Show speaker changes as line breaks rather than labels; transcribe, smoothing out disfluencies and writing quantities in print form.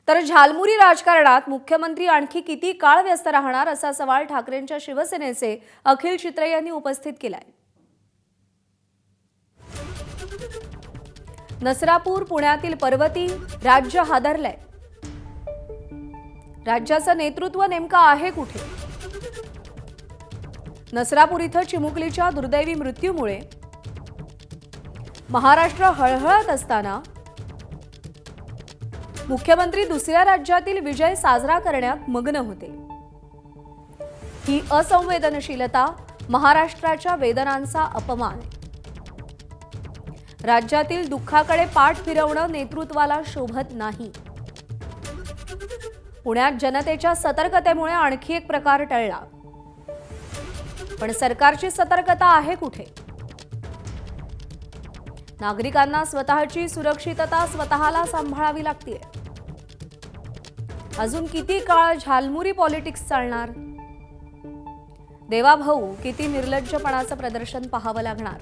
तर झालमुरी राजकारणात मुख्यमंत्री आणखी किती काळ व्यस्त राहणार असा सवाल ठाकरेंच्या शिवसेनेचे अखिल चित्रे यांनी उपस्थित केलाय। नसरापूर पुण्यातील पर्वती राज्य हादरलंय। राज्याचं नेतृत्व नेमकं आहे कुठे? नसरापूर इथं चिमुकलीच्या दुर्दैवी मृत्यूमुळे महाराष्ट्र हळहळत असताना मुख्यमंत्री दुसऱ्या राज्यातील विजय साजरा करण्यात मग्न होते। ही असंवेदनशीलता महाराष्ट्राच्या वेदनांचा अपमान आहे। राज्यातील दुःखाकडे पाठ फिरवणं नेतृत्वाला शोभत नाही। पुण्यात जनतेच्या सतर्कतेमुळे आणखी एक प्रकार टळला, पण सरकारची सतर्कता आहे कुठे? नागरिकांना स्वतःची सुरक्षितता स्वतःला सांभाळावी लागते। अजून किती काळ झालमुरी पॉलिटिक्स चालणार? देवाभाऊ किती निर्लज्जपणाचं प्रदर्शन पाहावं लागणार?